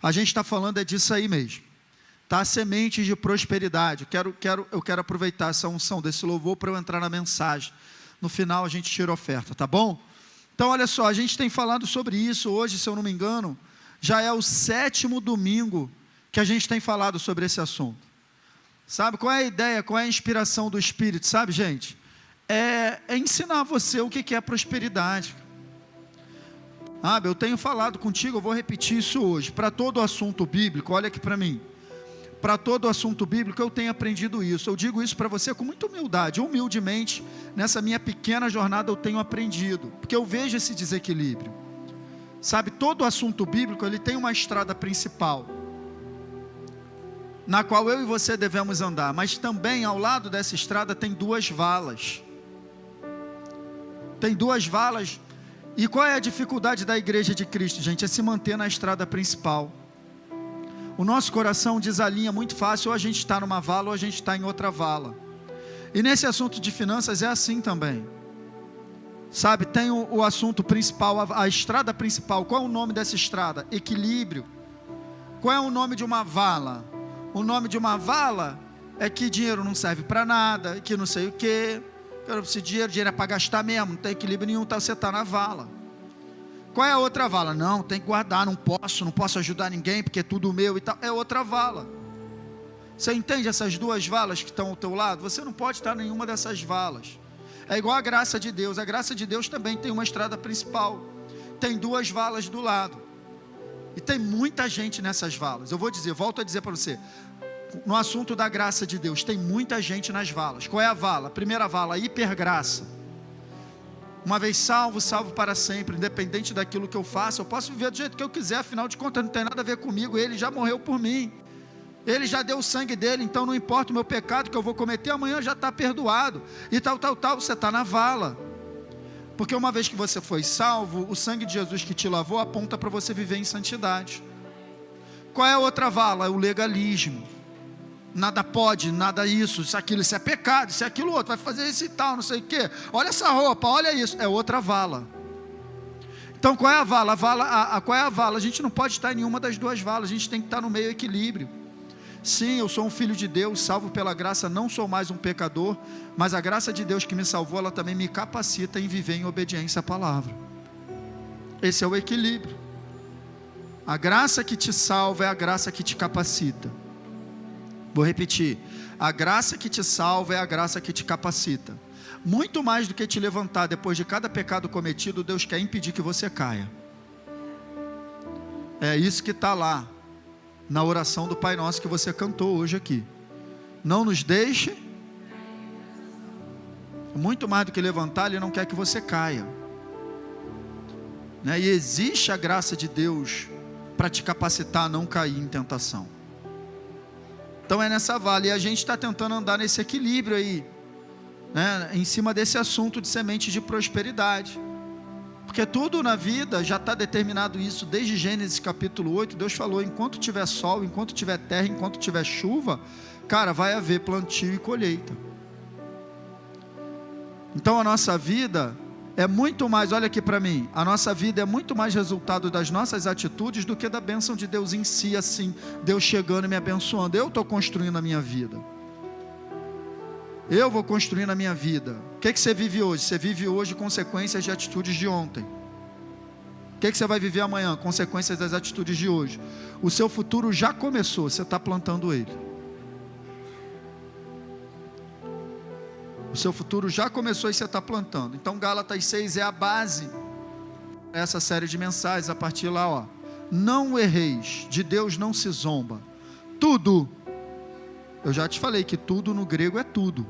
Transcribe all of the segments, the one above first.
A gente está falando disso aí mesmo, tá? Sementes de prosperidade. Eu quero aproveitar essa unção desse louvor para eu entrar na mensagem. No final a gente tira a oferta, tá bom? Então olha só, a gente tem falado sobre isso hoje, se eu não me engano, já é o 7º domingo que a gente tem falado sobre esse assunto. Sabe, qual é a ideia, qual é a inspiração do Espírito, sabe, gente? É ensinar você o que é prosperidade. Eu tenho falado contigo, eu vou repetir isso hoje. Para todo assunto bíblico, olha aqui para mim. Para todo assunto bíblico eu tenho aprendido isso. Eu digo isso para você com muita humildade. Humildemente, nessa minha pequena jornada eu tenho aprendido. Porque eu vejo esse desequilíbrio. Sabe, todo assunto bíblico ele tem uma estrada principal, na qual eu e você devemos andar. Mas também ao lado dessa estrada tem 2 valas. Tem 2 valas. E qual é a dificuldade da igreja de Cristo, gente? É se manter na estrada principal. O nosso coração desalinha muito fácil, ou a gente está numa vala, ou a gente está em outra vala. E nesse assunto de finanças é assim também. Sabe, tem o assunto principal, a estrada principal. Qual é o nome dessa estrada? Equilíbrio. Qual é o nome de uma vala? O nome de uma vala é que dinheiro não serve para nada, que não sei o que. Eu não preciso de dinheiro é para gastar mesmo, não tem equilíbrio nenhum, você está na vala. Qual é a outra vala? Não, tem que guardar, não posso ajudar ninguém, porque é tudo meu e tal. É outra vala. Você entende essas 2 valas que estão ao teu lado? Você não pode estar em nenhuma dessas valas. É igual a graça de Deus. A graça de Deus também tem uma estrada principal. Tem 2 valas do lado. E tem muita gente nessas valas. Eu volto a dizer para você. No assunto da graça de Deus, tem muita gente nas valas. Qual é a vala? A primeira vala, a hipergraça. Uma vez salvo, salvo para sempre. Independente daquilo que eu faço, eu posso viver do jeito que eu quiser. Afinal de contas, não tem nada a ver comigo. Ele já morreu por mim. Ele já deu o sangue dele. Então não importa o meu pecado que eu vou cometer, amanhã já está perdoado. E tal, você está na vala. Porque uma vez que você foi salvo, o sangue de Jesus que te lavou aponta para você viver em santidade. Qual é a outra vala? É o legalismo. Nada pode, nada isso é pecado, isso é aquilo outro, vai fazer isso e tal, não sei o que. Olha essa roupa, olha isso, é outra vala. Então qual é a vala? Qual é a vala? A gente não pode estar em nenhuma das 2 valas, a gente tem que estar no meio equilíbrio. Sim, eu sou um filho de Deus, salvo pela graça, não sou mais um pecador, mas a graça de Deus que me salvou, ela também me capacita em viver em obediência à palavra. Esse é o equilíbrio. A graça que te salva é a graça que te capacita. Vou repetir, a graça que te salva é a graça que te capacita. Muito mais do que te levantar depois de cada pecado cometido, Deus quer impedir que você caia. É isso que está lá, na oração do Pai Nosso que você cantou hoje aqui. Não nos deixe, muito mais do que levantar, Ele não quer que você caia. E existe a graça de Deus para te capacitar a não cair em tentação. Então é nessa vala, e a gente está tentando andar nesse equilíbrio aí, em cima desse assunto de semente de prosperidade, porque tudo na vida já está determinado isso, desde Gênesis capítulo 8, Deus falou, enquanto tiver sol, enquanto tiver terra, enquanto tiver chuva, cara, vai haver plantio e colheita. Então a nossa vida é muito mais, olha aqui para mim, a nossa vida é muito mais resultado das nossas atitudes do que da bênção de Deus em si, assim, Deus chegando e me abençoando. Eu estou construindo a minha vida, eu vou construindo a minha vida. O que você vive hoje? Você vive hoje consequências de atitudes de ontem. O que você vai viver amanhã? Consequências das atitudes de hoje. O seu futuro já começou, você está plantando ele. O seu futuro já começou e você está plantando. Então Gálatas 6 é a base dessa série de mensagens. A partir lá, não erreis, de Deus não se zomba. Tudo, eu já te falei que tudo no grego é tudo.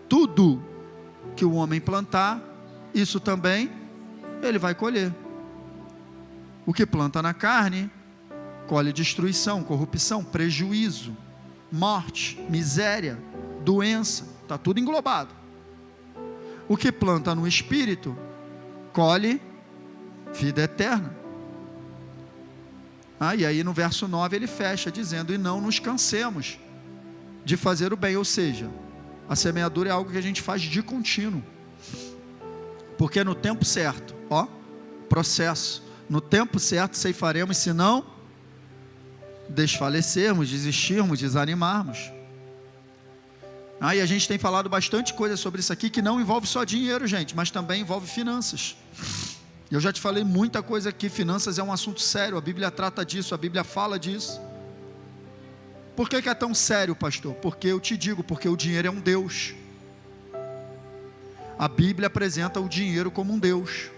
Tudo que o homem plantar, isso também ele vai colher. O que planta na carne, colhe destruição, corrupção, prejuízo, morte, miséria, doença. Está tudo englobado. O que planta no Espírito, colhe vida eterna. E aí no verso 9 ele fecha dizendo, e não nos cansemos de fazer o bem. Ou seja, a semeadura é algo que a gente faz de contínuo. Porque no tempo certo, processo, no tempo certo ceifaremos, senão desfalecermos, desistirmos, desanimarmos. E a gente tem falado bastante coisa sobre isso aqui, que não envolve só dinheiro, gente, mas também envolve finanças. Eu já te falei muita coisa aqui, finanças é um assunto sério, a Bíblia trata disso, a Bíblia fala disso. Por que é tão sério, pastor? Porque eu te digo, porque o dinheiro é um Deus. A Bíblia apresenta o dinheiro como um Deus,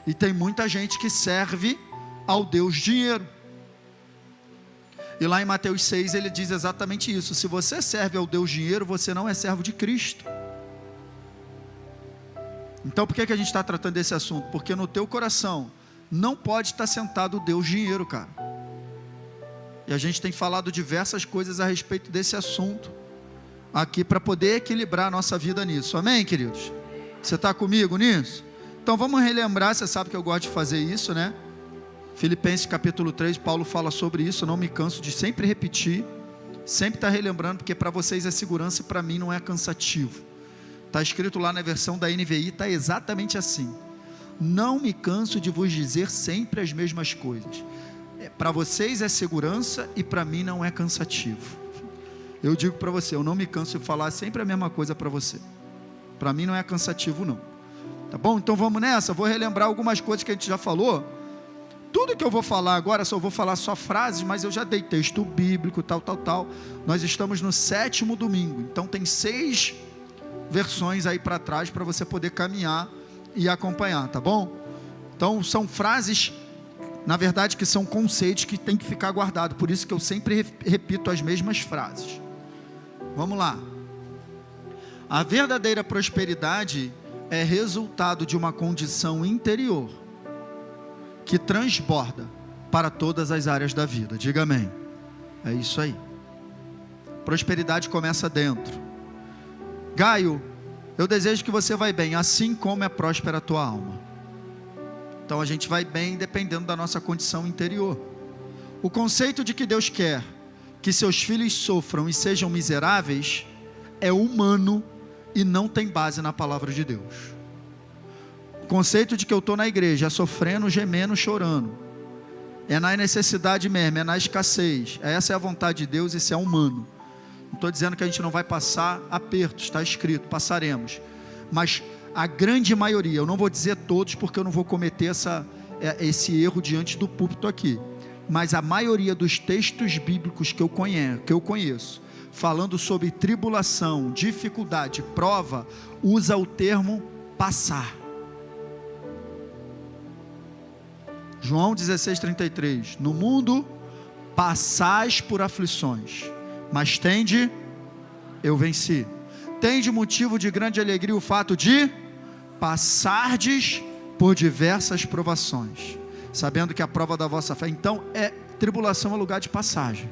e tem muita gente que serve ao Deus dinheiro. E lá em Mateus 6 ele diz exatamente isso: se você serve ao Deus dinheiro, você não é servo de Cristo. Então por que a gente está tratando desse assunto? Porque no teu coração não pode estar sentado o Deus dinheiro, cara. E a gente tem falado diversas coisas a respeito desse assunto aqui, para poder equilibrar a nossa vida nisso, amém, queridos? Você está comigo nisso? Então vamos relembrar, você sabe que eu gosto de fazer isso, né? Filipenses capítulo 3, Paulo fala sobre isso, eu não me canso de sempre repetir, sempre estar relembrando, porque para vocês é segurança e para mim não é cansativo. Está escrito lá na versão da NVI, está exatamente assim: não me canso de vos dizer sempre as mesmas coisas. Para vocês é segurança e para mim não é cansativo. Eu digo para você, eu não me canso de falar sempre a mesma coisa para você. Para mim não é cansativo não. Tá bom? Então vamos nessa, vou relembrar algumas coisas que a gente já falou. Tudo que eu vou falar agora, só vou falar só frases, mas eu já dei texto bíblico, tal. Nós estamos no 7º domingo, então tem 6 versões aí para trás, para você poder caminhar e acompanhar, tá bom? Então são frases, na verdade, que são conceitos que tem que ficar guardado, por isso que eu sempre repito as mesmas frases. Vamos lá. A verdadeira prosperidade é resultado de uma condição interior que transborda para todas as áreas da vida. Diga amém. É isso aí. Prosperidade começa dentro. Gaio, eu desejo que você vá bem, assim como é próspera a tua alma. Então a gente vai bem dependendo da nossa condição interior. O conceito de que Deus quer que seus filhos sofram e sejam miseráveis é humano e não tem base na palavra de Deus. O conceito de que eu estou na igreja sofrendo, gemendo, chorando, é na necessidade mesmo, é na escassez. Essa é a vontade de Deus, isso é humano. Não estou dizendo que a gente não vai passar apertos, está escrito, passaremos. Mas a grande maioria, eu não vou dizer todos, porque eu não vou cometer esse erro diante do púlpito aqui. Mas a maioria dos textos bíblicos que eu conheço, falando sobre tribulação, dificuldade, prova, usa o termo passar. João 16:33, no mundo passais por aflições, mas tende, eu venci. Tende motivo de grande alegria o fato de passardes por diversas provações, sabendo que a prova da vossa fé, então tribulação é lugar de passagem.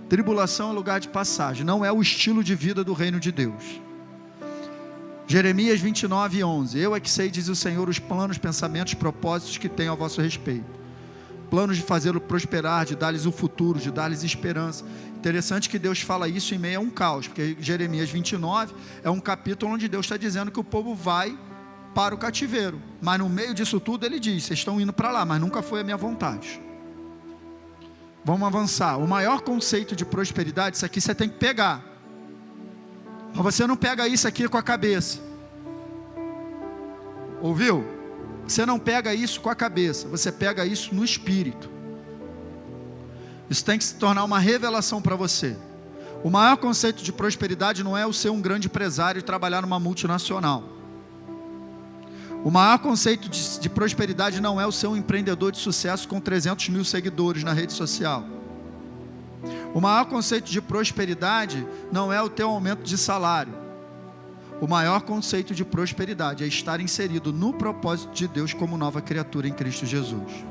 Tribulação é lugar de passagem, não é o estilo de vida do reino de Deus. Jeremias 29:11, eu é que sei, diz o Senhor, os planos, pensamentos, propósitos que tenho a vosso respeito, planos de fazê-lo prosperar, de dar-lhes o futuro, de dar-lhes esperança. Interessante que Deus fala isso em meio a um caos, porque Jeremias 29 é um capítulo onde Deus está dizendo que o povo vai para o cativeiro, mas no meio disso tudo ele diz, vocês estão indo para lá, mas nunca foi a minha vontade. Vamos avançar. O maior conceito de prosperidade, isso aqui você tem que pegar, mas você não pega isso aqui com a cabeça, ouviu? Você não pega isso com a cabeça, você pega isso no espírito. Isso tem que se tornar uma revelação para você. O maior conceito de prosperidade não é o ser um grande empresário e trabalhar numa multinacional. O maior conceito de prosperidade não é o ser um empreendedor de sucesso com 300 mil seguidores na rede social. O maior conceito de prosperidade não é o teu aumento de salário. O maior conceito de prosperidade é estar inserido no propósito de Deus como nova criatura em Cristo Jesus.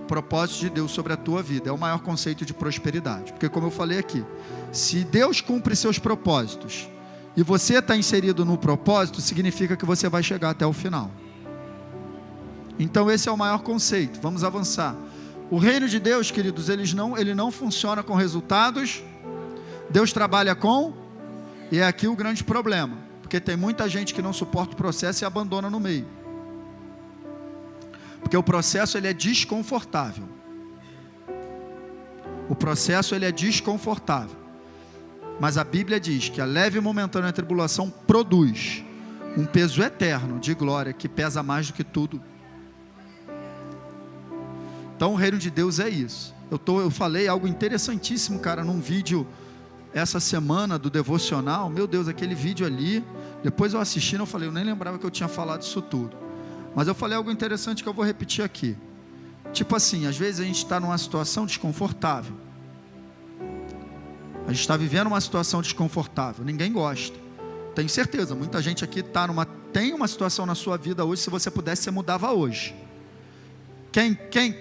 O propósito de Deus sobre a tua vida é o maior conceito de prosperidade. Porque como eu falei aqui, se Deus cumpre seus propósitos e você está inserido no propósito, significa que você vai chegar até o final. Então esse é o maior conceito. Vamos avançar. O reino de Deus, queridos, ele não funciona com resultados. Deus trabalha com, e é aqui o grande problema, porque tem muita gente que não suporta o processo e abandona no meio. Porque o processo ele é desconfortável. O processo ele é desconfortável. Mas a Bíblia diz que a leve e momentânea tribulação produz um peso eterno de glória que pesa mais do que tudo. Então o reino de Deus é isso. Eu falei algo interessantíssimo, cara, num vídeo essa semana do devocional. Meu Deus, aquele vídeo ali, depois eu assistindo, eu falei, eu nem lembrava que eu tinha falado isso tudo. Mas eu falei algo interessante que eu vou repetir aqui. Tipo assim, às vezes a gente está numa situação desconfortável. A gente está vivendo uma situação desconfortável, ninguém gosta. Tenho certeza, muita gente aqui tem uma situação na sua vida hoje, se você pudesse, você mudava hoje.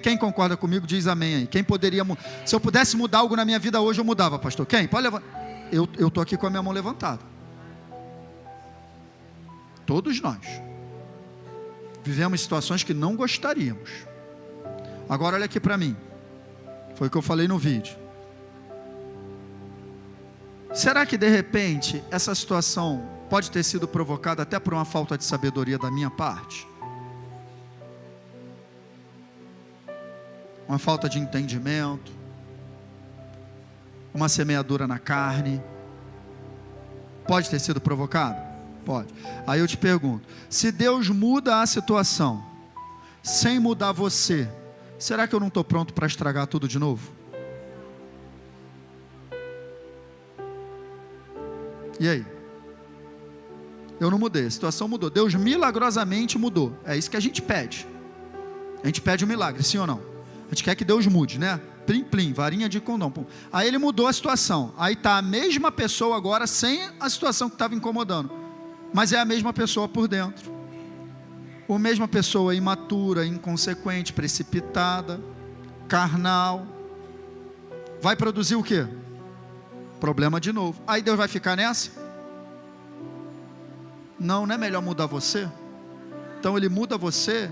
Quem concorda comigo, diz amém aí. Quem poderia, se eu pudesse mudar algo na minha vida hoje, eu mudava, pastor. Quem? Pode levantar. Eu estou aqui com a minha mão levantada. Todos nós vivemos situações que não gostaríamos. Agora olha aqui para mim. Foi o que eu falei no vídeo. Será que de repente essa situação pode ter sido provocada até por uma falta de sabedoria da minha parte? Uma falta de entendimento? Uma semeadura na carne? Pode ter sido provocado? Pode. Aí eu te pergunto, se Deus muda a situação sem mudar você, será que eu não estou pronto para estragar tudo de novo? E aí? Eu não mudei, a situação mudou. Deus milagrosamente mudou. É isso que a gente pede. A gente pede um milagre, sim ou não? A gente quer que Deus mude, né? Plim, plim, varinha de condão. Pum. Aí ele mudou a situação. Aí está a mesma pessoa agora sem a situação que estava incomodando. Mas é a mesma pessoa por dentro. A mesma pessoa imatura, inconsequente, precipitada, carnal. Vai produzir o quê? Problema de novo. Aí Deus vai ficar nessa? Não é melhor mudar você? Então ele muda você,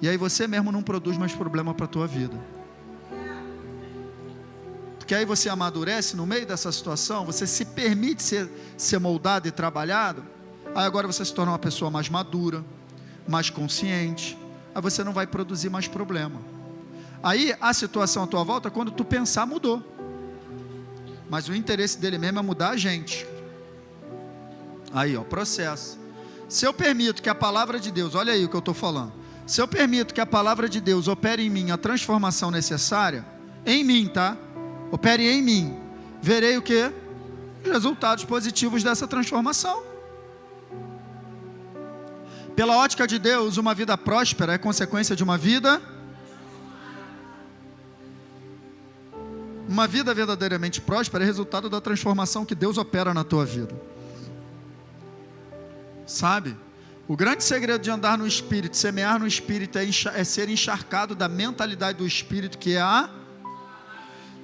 e aí você mesmo não produz mais problema para a tua vida. Porque aí você amadurece no meio dessa situação, você se permite ser moldado e trabalhado, aí agora você se torna uma pessoa mais madura, mais consciente, aí você não vai produzir mais problema. Aí a situação à tua volta, quando tu pensar, mudou. Mas o interesse dele mesmo é mudar a gente. Aí, processo. Se eu permito que a palavra de Deus, olha aí o que eu estou falando. Se eu permito que a palavra de Deus opere em mim a transformação necessária, em mim, tá? Opere em mim. Verei o quê? Os resultados positivos dessa transformação. Pela ótica de Deus, uma vida próspera é consequência de uma vida... Uma vida verdadeiramente próspera é resultado da transformação que Deus opera na tua vida. Sabe? O grande segredo de andar no Espírito, semear no Espírito, é ser encharcado da mentalidade do Espírito, que é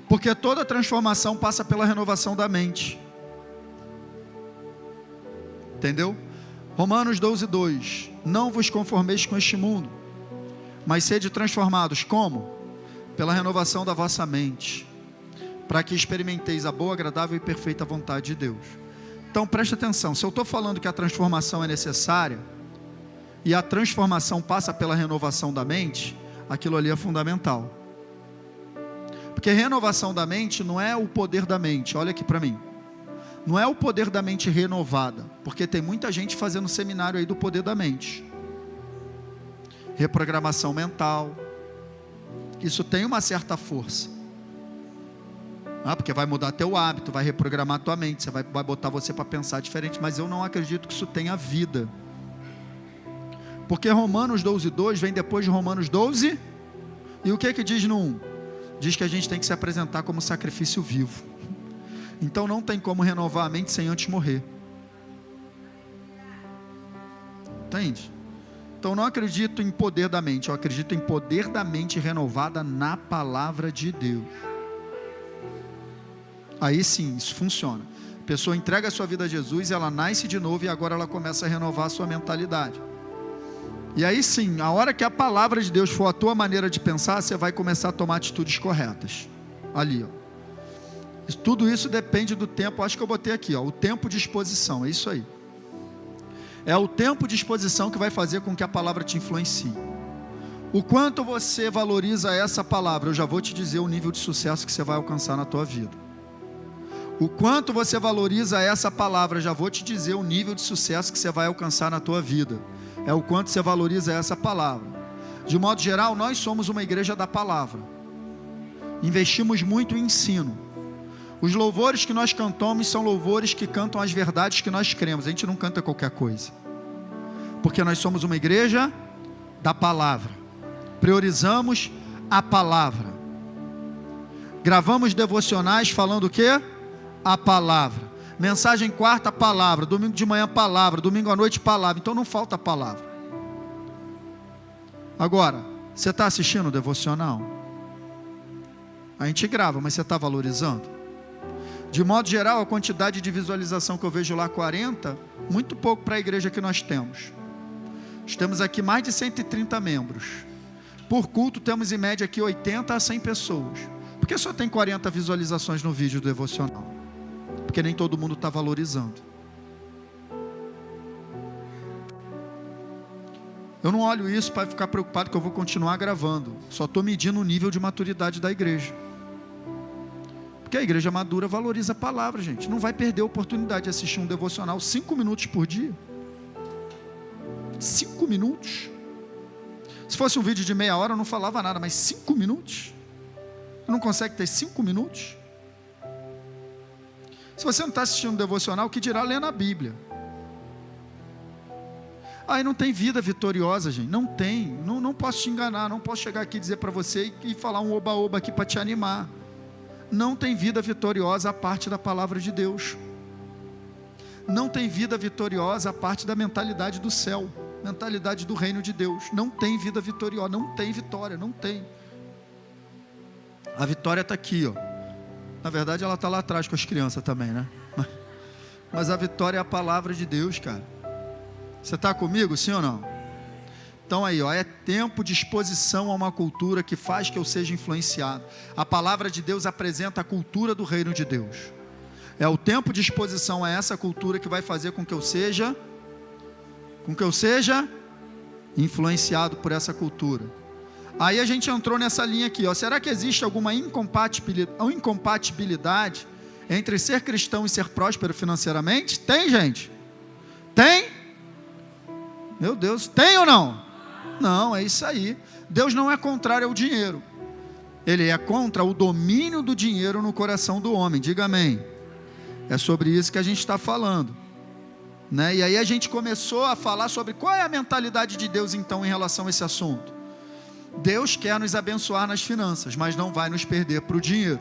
porque toda transformação passa pela renovação da mente. Entendeu? Romanos 12:2. Não vos conformeis com este mundo, mas sede transformados. Como? Pela renovação da vossa mente, para que experimenteis a boa, agradável e perfeita vontade de Deus. Então preste atenção, se eu estou falando que a transformação é necessária, e a transformação passa pela renovação da mente, aquilo ali é fundamental. Porque renovação da mente não é o poder da mente, olha aqui para mim, não é o poder da mente renovada, porque tem muita gente fazendo seminário aí do poder da mente, reprogramação mental, isso tem uma certa força, porque vai mudar teu hábito, vai reprogramar tua mente, vai botar você para pensar diferente, mas eu não acredito que isso tenha vida, porque Romanos 12:2 vem depois de Romanos 12, e o que diz no 1? Diz que a gente tem que se apresentar como sacrifício vivo, então não tem como renovar a mente sem antes morrer, entende? Então eu não acredito em poder da mente, eu acredito em poder da mente renovada na palavra de Deus. Aí sim, isso funciona. A pessoa entrega a sua vida a Jesus, ela nasce de novo e agora ela começa a renovar a sua mentalidade. E aí sim, a hora que a palavra de Deus for a tua maneira de pensar, você vai começar a tomar atitudes corretas. Ali, tudo isso depende do tempo, acho que eu botei aqui, o tempo de exposição, é isso aí. É o tempo de exposição que vai fazer com que a palavra te influencie. O quanto você valoriza essa palavra, eu já vou te dizer o nível de sucesso que você vai alcançar na tua vida. O quanto você valoriza essa palavra, já vou te dizer o nível de sucesso que você vai alcançar na tua vida. É o quanto você valoriza essa palavra. De modo geral, nós somos uma igreja da palavra. Investimos muito em ensino. Os louvores que nós cantamos são louvores que cantam as verdades que nós cremos. A gente não canta qualquer coisa. Porque nós somos uma igreja da palavra. Priorizamos a palavra. Gravamos devocionais falando o quê? A palavra. Mensagem quarta, palavra. Domingo de manhã, palavra. Domingo à noite, palavra. Então não falta palavra. Agora, você está assistindo o devocional? A gente grava, mas você está valorizando? De modo geral, a quantidade de visualização que eu vejo lá, 40, muito pouco para a igreja que nós temos. Nós temos aqui mais de 130 membros. Por culto temos em média aqui 80 a 100 pessoas. Por que só tem 40 visualizações no vídeo do devocional? Porque nem todo mundo está valorizando. Eu não olho isso para ficar preocupado que eu vou continuar gravando. Só estou medindo o nível de maturidade da igreja. Porque a igreja madura valoriza a palavra, gente. Não vai perder a oportunidade de assistir um devocional 5 minutos por dia. 5 minutos. Se fosse um vídeo de meia hora eu não falava nada, mas 5 minutos? Não consegue ter 5 minutos? Se você não está assistindo um devocional, o que dirá lendo a Bíblia? Aí não tem vida vitoriosa, gente. Não tem. Não posso te enganar. Não posso chegar aqui e dizer para você e falar um oba-oba aqui para te animar. Não tem vida vitoriosa a parte da palavra de Deus. Não tem vida vitoriosa a parte da mentalidade do céu. Mentalidade do reino de Deus. Não tem vida vitoriosa. Não tem vitória. Não tem. A vitória está aqui, ó. Na verdade ela está lá atrás com as crianças também, né? Mas a vitória é a palavra de Deus, cara. Você está comigo, sim ou não? Então aí, ó, é tempo de exposição a uma cultura que faz que eu seja influenciado. A palavra de Deus apresenta a cultura do reino de Deus. É o tempo de exposição a essa cultura que vai fazer com que eu seja influenciado por essa cultura. Aí a gente entrou nessa linha aqui, ó. Será que existe alguma incompatibilidade entre ser cristão e ser próspero financeiramente? Tem, gente? Tem? Meu Deus, tem ou não? Não, é isso aí. Deus não é contrário ao dinheiro. Ele é contra o domínio do dinheiro no coração do homem. Diga amém. É sobre isso que a gente está falando, né? E aí a gente começou a falar sobre qual é a mentalidade de Deus então em relação a esse assunto. Deus quer nos abençoar nas finanças, mas não vai nos perder para o dinheiro.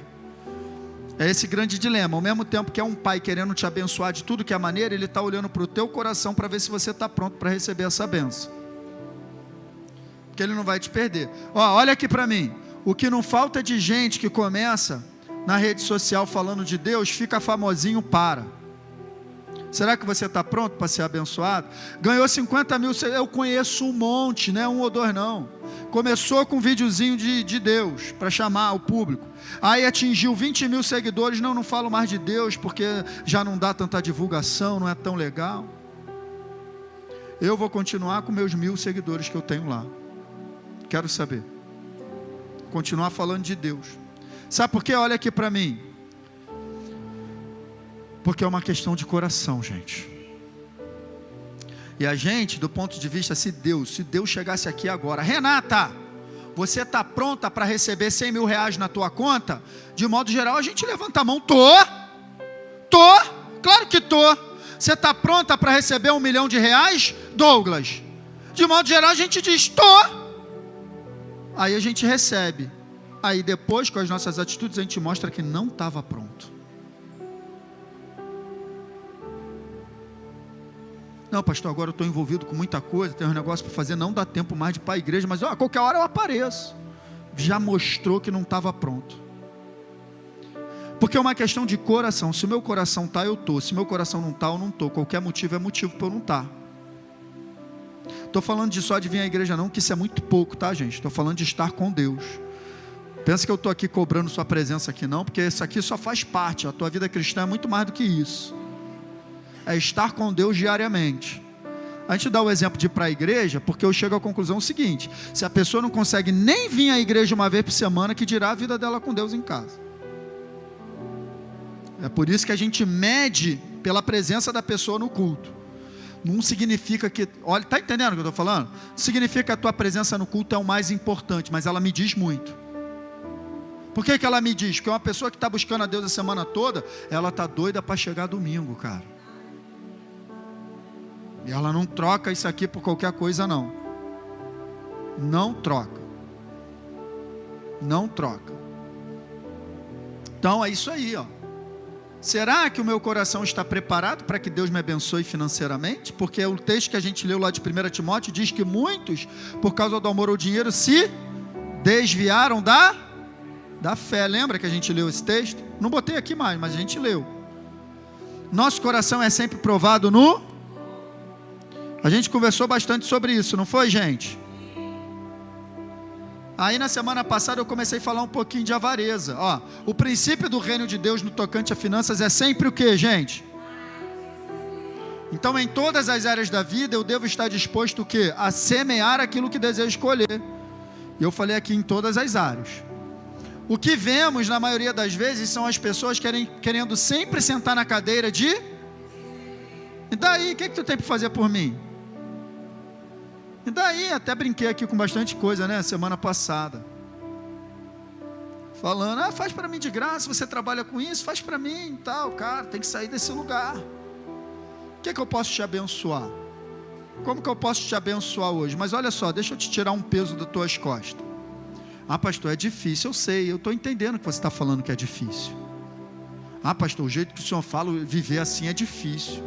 É esse grande dilema. Ao mesmo tempo que é um pai querendo te abençoar de tudo que é maneira, ele está olhando para o teu coração para ver se você está pronto para receber essa bênção. Porque ele não vai te perder. Ó, olha aqui para mim. O que não falta é de gente que começa na rede social falando de Deus, fica famosinho, para. Será que você está pronto para ser abençoado? Ganhou 50 mil, eu conheço um monte, não é um ou dois não. Começou com um videozinho de Deus, para chamar o público. Aí atingiu 20 mil seguidores, não falo mais de Deus, porque já não dá tanta divulgação, não é tão legal. Eu vou continuar com meus 1000 seguidores que eu tenho lá. Quero saber. Continuar falando de Deus. Sabe por quê? Olha aqui para mim. Porque é uma questão de coração, gente. E a gente, do ponto de vista, se Deus chegasse aqui agora, Renata, você está pronta para receber 100 mil reais na tua conta? De modo geral, a gente levanta a mão. Tô, claro que tô. Você está pronta para receber 1 milhão de reais, Douglas? De modo geral, a gente diz, tô. Aí a gente recebe. Aí depois, com as nossas atitudes, a gente mostra que não estava pronto. Não, pastor, agora eu estou envolvido com muita coisa, tem um negócio para fazer, não dá tempo mais de ir para a igreja, mas a qualquer hora eu apareço. Já mostrou que não estava pronto. Porque é uma questão de coração. Se o meu coração está, eu estou. Se meu coração não está, eu não estou. Qualquer motivo é motivo para eu não estar. Estou falando de só de vir à igreja não, que isso é muito pouco, tá, gente? Estou falando de estar com Deus. Pensa que eu estou aqui cobrando sua presença aqui não, porque isso aqui só faz parte. A tua vida cristã é muito mais do que isso. É estar com Deus diariamente. A gente dá o exemplo de ir para a igreja, porque eu chego à conclusão seguinte: se a pessoa não consegue nem vir à igreja uma vez por semana, que dirá a vida dela com Deus em casa. É por isso que a gente mede pela presença da pessoa no culto. Não significa que, olha, está entendendo o que eu estou falando? Não significa que a tua presença no culto é o mais importante, mas ela me diz muito. Por que ela me diz? Porque uma pessoa que está buscando a Deus a semana toda, ela está doida para chegar domingo, cara. E ela não troca isso aqui por qualquer coisa, não. Não troca. Não troca. Então é isso aí, ó. Será que o meu coração está preparado para que Deus me abençoe financeiramente? Porque o texto que a gente leu lá de 1 Timóteo diz que muitos, por causa do amor ao dinheiro, se desviaram da fé. Lembra que a gente leu esse texto? Não botei aqui mais, mas a gente leu. Nosso coração é sempre provado no... A gente conversou bastante sobre isso, não foi, gente? Aí na semana passada eu comecei a falar um pouquinho de avareza. Ó, o princípio do reino de Deus no tocante a finanças é sempre o quê, gente? Então em todas as áreas da vida eu devo estar disposto o quê? A semear aquilo que desejo escolher. E eu falei aqui em todas as áreas. O que vemos na maioria das vezes são as pessoas querendo sempre sentar na cadeira de... E daí, o que tu tem para fazer por mim? E daí, até brinquei aqui com bastante coisa, né, semana passada. Falando, faz para mim de graça, você trabalha com isso, faz para mim e tal, cara, tem que sair desse lugar. O que eu posso te abençoar? Como que eu posso te abençoar hoje? Mas olha só, deixa eu te tirar um peso das tuas costas. Pastor, é difícil, eu sei, eu estou entendendo que você está falando que é difícil. Pastor, o jeito que o senhor fala, viver assim é difícil.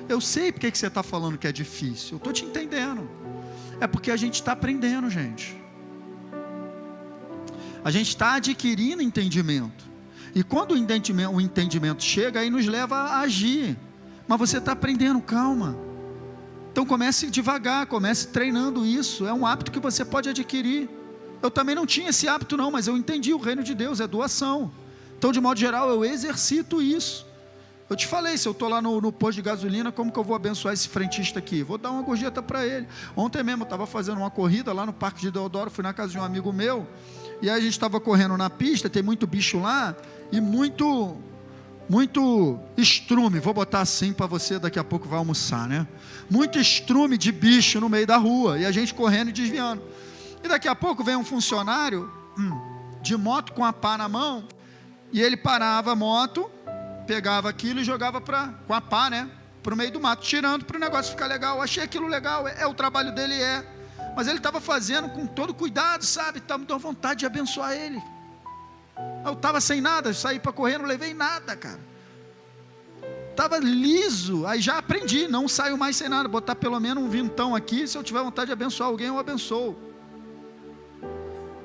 Eu sei porque que você está falando que é difícil, eu estou te entendendo. É porque a gente está aprendendo, gente. A gente está adquirindo entendimento. E quando o entendimento chega, aí nos leva a agir. Mas você está aprendendo, calma. Então comece devagar, comece treinando isso. É um hábito que você pode adquirir. Eu também não tinha esse hábito não, mas eu entendi o reino de Deus, é doação. Então de modo geral eu exercito isso. Eu te falei, se eu estou lá no posto de gasolina, como que eu vou abençoar esse frentista aqui? Vou dar uma gorjeta para ele. Ontem mesmo eu estava fazendo uma corrida lá no Parque de Deodoro, fui na casa de um amigo meu, e aí a gente estava correndo na pista, tem muito bicho lá, e muito estrume, vou botar assim para você, daqui a pouco vai almoçar, né? Muito estrume de bicho no meio da rua, e a gente correndo e desviando. E daqui a pouco vem um funcionário, de moto com a pá na mão, e ele parava a moto, pegava aquilo e jogava com a pá, né, para o meio do mato, tirando para o negócio ficar legal. Eu achei aquilo legal, o trabalho dele mas ele estava fazendo com todo cuidado, sabe, me deu vontade de abençoar ele. Eu estava sem nada, saí para correr, não levei nada, cara, estava liso. Aí já aprendi, não saio mais sem nada, botar pelo menos um vintão aqui, se eu tiver vontade de abençoar alguém, eu abençoo.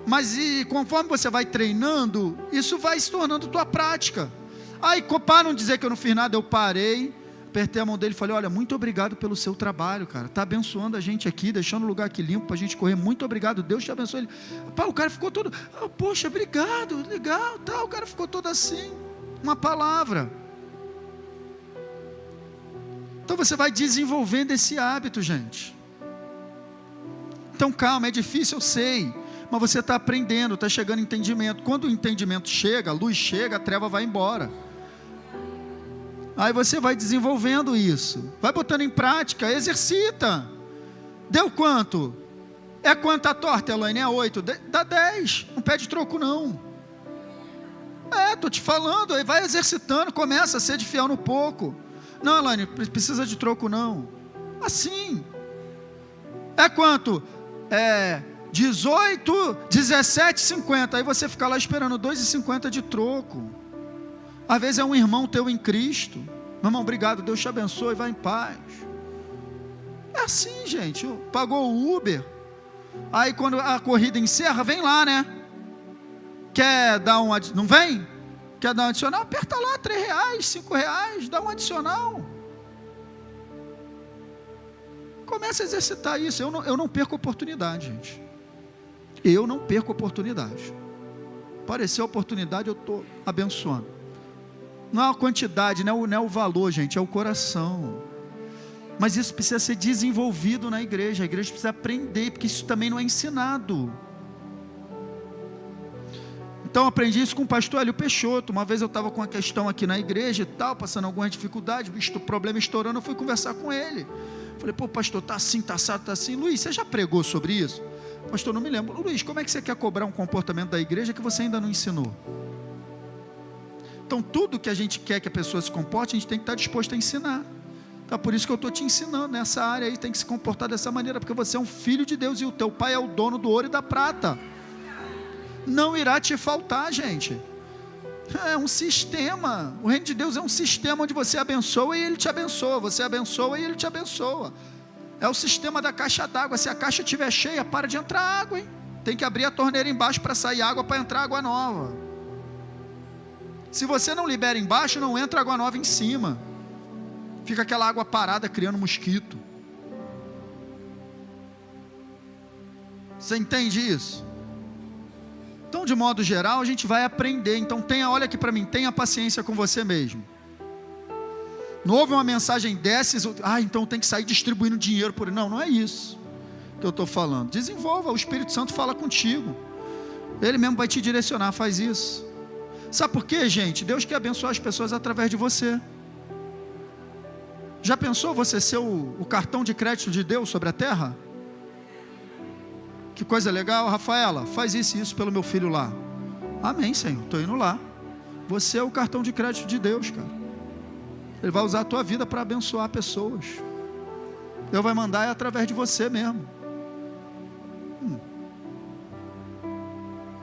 Mas conforme você vai treinando, isso vai se tornando tua prática. Aí, para não dizer que eu não fiz nada, eu parei, apertei a mão dele e falei, olha, muito obrigado pelo seu trabalho, cara, está abençoando a gente aqui, deixando o lugar aqui limpo para a gente correr, muito obrigado, Deus te abençoe. O cara ficou todo, poxa, obrigado, legal, o cara ficou todo assim, uma palavra. Então você vai desenvolvendo esse hábito, gente. Então calma, é difícil, eu sei, mas você está aprendendo, está chegando entendimento. Quando o entendimento chega, a luz chega, a treva vai embora. Aí você vai desenvolvendo isso, vai botando em prática, exercita. Deu quanto? É quanto a torta, Elaine? É 8, dá 10, não pede troco não. Estou te falando, aí vai exercitando, começa a ser de fiel no pouco. Não, Elaine, precisa de troco não. Assim. É quanto? 18, 17, 50, aí você fica lá esperando 2,50 de troco. Às vezes é um irmão teu em Cristo. Meu irmão, obrigado, Deus te abençoe, vai em paz. É assim, gente. Pagou o Uber, aí quando a corrida encerra, vem lá, né? Quer dar um adicional? Não vem? Quer dar um adicional? Aperta lá, R$3, R$5, dá um adicional. Começa a exercitar isso. Eu não perco oportunidade, gente. Eu não perco oportunidade. Apareceu a oportunidade, eu estou abençoando. Não é a quantidade, não é o valor, gente, é o coração. Mas isso precisa ser desenvolvido na igreja. A igreja precisa aprender, porque isso também não é ensinado. Então eu aprendi isso com o pastor Hélio Peixoto. Uma vez eu estava com uma questão aqui na igreja e tal, passando algumas dificuldades, o problema estourando, eu fui conversar com ele. Falei, pô, pastor, tá assim, tá assado, tá assim. Luiz, você já pregou sobre isso? Pastor, não me lembro. Luiz, como é que você quer cobrar um comportamento da igreja que você ainda não ensinou? Então tudo que a gente quer que a pessoa se comporte, a gente tem que estar disposto a ensinar. Então por isso que eu estou te ensinando, nessa área aí tem que se comportar dessa maneira, porque você é um filho de Deus e o teu pai é o dono do ouro e da prata. Não irá te faltar, gente. É um sistema. O reino de Deus é um sistema onde você abençoa e ele te abençoa, você abençoa e ele te abençoa. É o sistema da caixa d'água. Se a caixa estiver cheia, para de entrar água, hein? Tem que abrir a torneira embaixo para sair água, para entrar água nova. Se você não libera embaixo, não entra água nova em cima. Fica aquela água parada criando mosquito. Você entende isso? Então, de modo geral, a gente vai aprender. Então, olha aqui para mim, tenha paciência com você mesmo. Não houve uma mensagem dessas, então tem que sair distribuindo dinheiro por aí. Não, não é isso que eu estou falando. Desenvolva, o Espírito Santo fala contigo. Ele mesmo vai te direcionar, faz isso. Sabe por quê, gente? Deus quer abençoar as pessoas através de você. Já pensou você ser o cartão de crédito de Deus sobre a terra? Que coisa legal, Rafaela, faz isso e isso pelo meu filho lá. Amém, Senhor, estou indo lá. Você é o cartão de crédito de Deus, cara. Ele vai usar a tua vida para abençoar pessoas. Deus vai mandar através de você mesmo.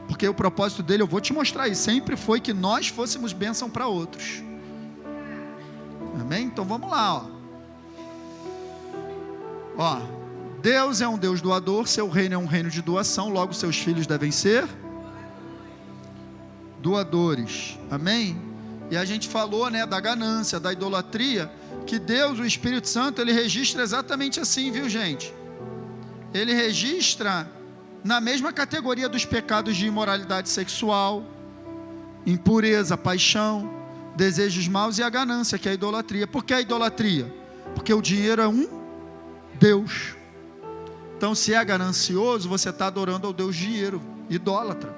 Porque o propósito dele, eu vou te mostrar isso, sempre foi que nós fôssemos bênção para outros. Amém? Então vamos lá, ó. Deus é um Deus doador, seu reino é um reino de doação, logo seus filhos devem ser doadores. Amém? E a gente falou, da ganância, da idolatria, que Deus, o Espírito Santo, ele registra exatamente assim, viu, gente? Ele registra na mesma categoria dos pecados de imoralidade sexual, impureza, paixão, desejos maus e a ganância, que é a idolatria. Por que a idolatria? Porque o dinheiro é um Deus. Então, se é ganancioso, você está adorando ao Deus dinheiro, idólatra.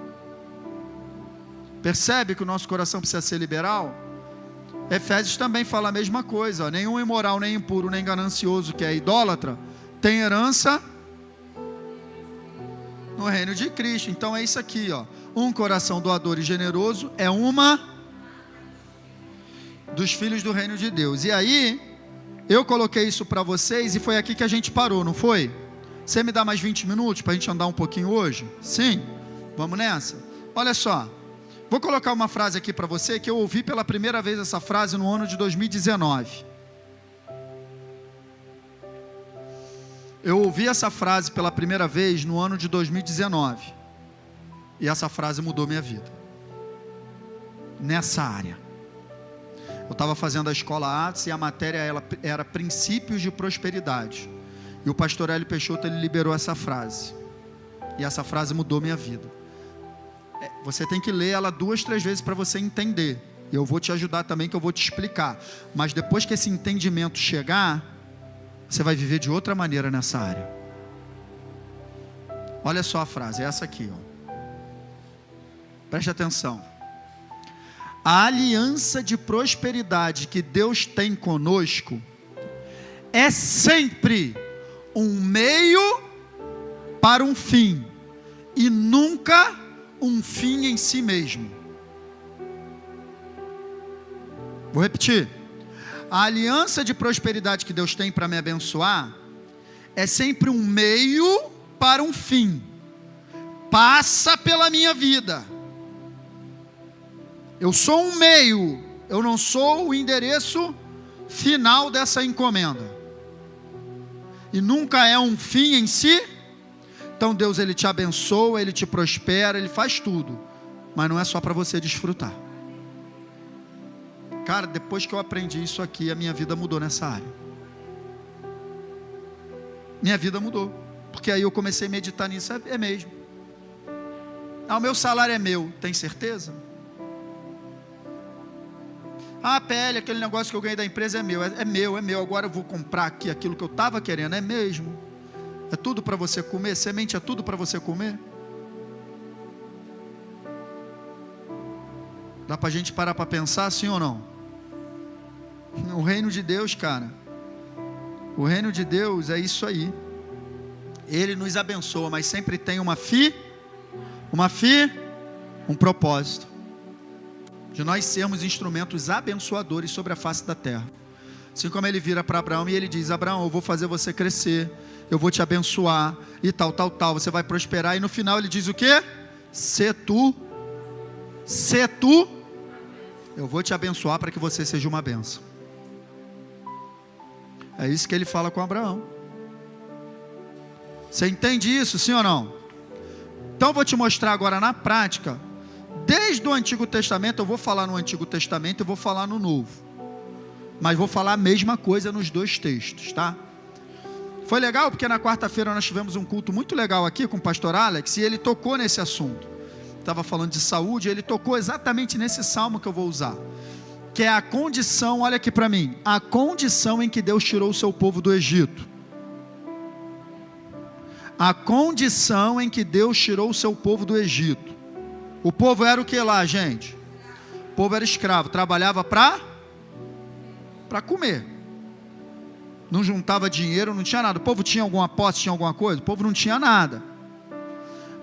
Percebe que o nosso coração precisa ser liberal? Efésios também fala a mesma coisa, nenhum imoral, nem impuro, nem ganancioso, que é idólatra, tem herança no reino de Cristo. Então é isso aqui, um coração doador e generoso é uma dos filhos do reino de Deus. E aí, eu coloquei isso para vocês e foi aqui que a gente parou, não foi? Você me dá mais 20 minutos para a gente andar um pouquinho hoje? Sim? Vamos nessa? Olha só, vou colocar uma frase aqui para você, que eu ouvi pela primeira vez essa frase no ano de 2019. Eu ouvi essa frase pela primeira vez no ano de 2019. E essa frase mudou minha vida. Nessa área. Eu estava fazendo a escola Atos e a matéria era princípios de prosperidade. E o pastor Hélio Peixoto, ele liberou essa frase. E essa frase mudou minha vida. Você tem que ler ela 2, 3 vezes para você entender. E eu vou te ajudar também, que eu vou te explicar. Mas depois que esse entendimento chegar, você vai viver de outra maneira nessa área. Olha só a frase, é essa aqui, Preste atenção. A aliança de prosperidade que Deus tem conosco é sempre um meio para um fim, e nunca um fim em si mesmo. Vou repetir. A aliança de prosperidade que Deus tem para me abençoar é sempre um meio para um fim. Passa pela minha vida. Eu sou um meio, eu não sou o endereço final dessa encomenda. E nunca é um fim em si. Então Deus, ele te abençoa, ele te prospera, ele faz tudo, mas não é só para você desfrutar. Cara, depois que eu aprendi isso aqui, a minha vida mudou nessa área. Minha vida mudou, porque aí eu comecei a meditar nisso. É mesmo. O meu salário é meu, tem certeza? A PL, aquele negócio que eu ganhei da empresa é meu. É meu. Agora eu vou comprar aqui aquilo que eu estava querendo. É mesmo. É tudo para você comer. Semente é tudo para você comer. Dá para a gente parar para pensar, sim ou não? O reino de Deus, cara. O reino de Deus é isso aí. Ele nos abençoa, mas sempre tem um propósito. De nós sermos instrumentos abençoadores sobre a face da terra. Assim como ele vira para Abraão e ele diz: Abraão, eu vou fazer você crescer, eu vou te abençoar, e tal, você vai prosperar. E no final ele diz o quê? Se tu, eu vou te abençoar para que você seja uma bênção. É isso que ele fala com Abraão. Você entende isso, sim ou não? Então eu vou te mostrar agora na prática. Desde o Antigo Testamento, eu vou falar no Antigo Testamento e vou falar no Novo. Mas vou falar a mesma coisa nos dois textos, tá? Foi legal porque na quarta-feira nós tivemos um culto muito legal aqui com o pastor Alex, e ele tocou nesse assunto. Estava falando de saúde, ele tocou exatamente nesse salmo que eu vou usar. Que é a condição, olha aqui para mim, a condição em que Deus tirou o seu povo do Egito. A condição em que Deus tirou o seu povo do Egito. O povo era o que lá, gente? O povo era escravo, trabalhava para comer. Não juntava dinheiro, não tinha nada. O povo tinha alguma posse, tinha alguma coisa? O povo não tinha nada.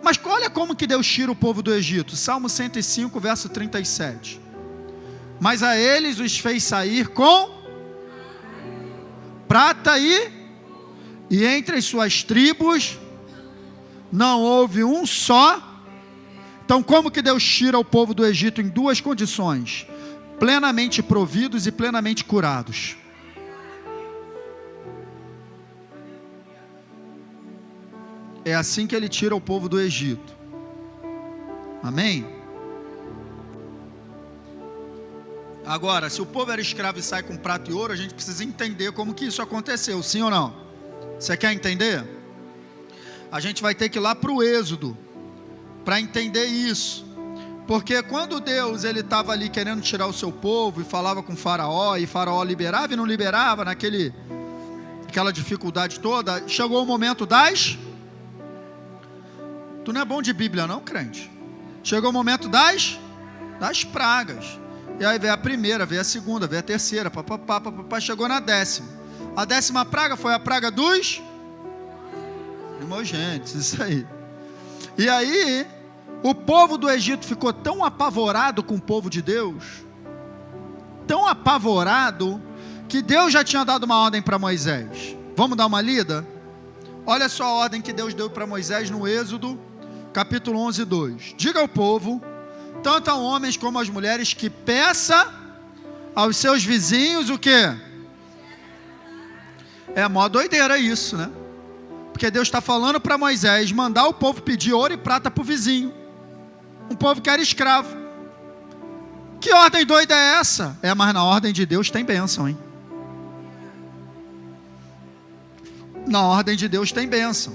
Mas olha como que Deus tira o povo do Egito. Salmo 105, verso 37. Mas a eles os fez sair com prata e entre as suas tribos não houve um só. Então como que Deus tira o povo do Egito? Em duas condições: plenamente providos e plenamente curados. É assim que ele tira o povo do Egito. Amém? Agora, se o povo era escravo e sai com prata e ouro, a gente precisa entender como que isso aconteceu, sim ou não? Você quer entender? A gente vai ter que ir lá para o Êxodo, para entender isso. Porque quando Deus ele estava ali querendo tirar o seu povo, e falava com Faraó, e Faraó liberava e não liberava, aquela dificuldade toda, chegou o momento das... Tu não é bom de Bíblia não, crente? Chegou o momento das pragas. E aí veio a primeira, veio a segunda, veio a terceira, chegou na 10ª. A 10ª praga foi a praga dos primogênitos, isso aí. E aí, o povo do Egito ficou tão apavorado com o povo de Deus, tão apavorado, que Deus já tinha dado uma ordem para Moisés. Vamos dar uma lida? Olha só a ordem que Deus deu para Moisés no Êxodo, capítulo 11, 2. Diga ao povo, tanto a homens como as mulheres, que peça aos seus vizinhos o quê? É mó doideira isso, né? Porque Deus está falando para Moisés mandar o povo pedir ouro e prata para o vizinho. Um povo que era escravo. Que ordem doida é essa? Mas na ordem de Deus tem bênção, hein? Na ordem de Deus tem bênção.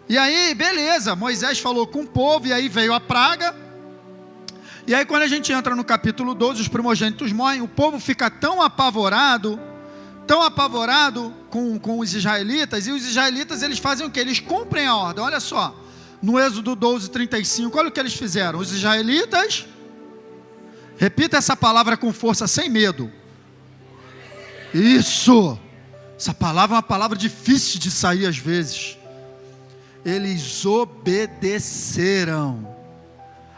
E aí, beleza, Moisés falou com o povo, e aí veio a praga. E aí quando a gente entra no capítulo 12, os primogênitos morrem, o povo fica tão apavorado com os israelitas, e os israelitas eles fazem o quê? Eles cumprem a ordem. Olha só, no Êxodo 12, 35, olha o que eles fizeram. Os israelitas, repita essa palavra com força, sem medo. Isso, essa palavra é uma palavra difícil de sair às vezes. Eles obedeceram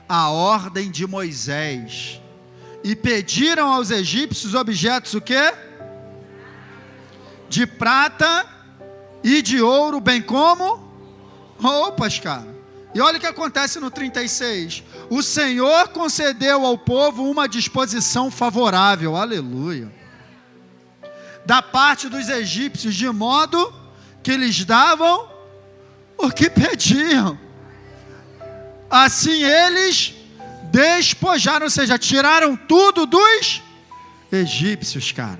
a ordem de Moisés e pediram aos egípcios objetos o quê? De prata e de ouro, bem como roupas, cara. E olha o que acontece no 36. O Senhor concedeu ao povo uma disposição favorável, aleluia, da parte dos egípcios, de modo que lhes davam o que pediam. Assim eles despojaram, ou seja, tiraram tudo dos egípcios, cara.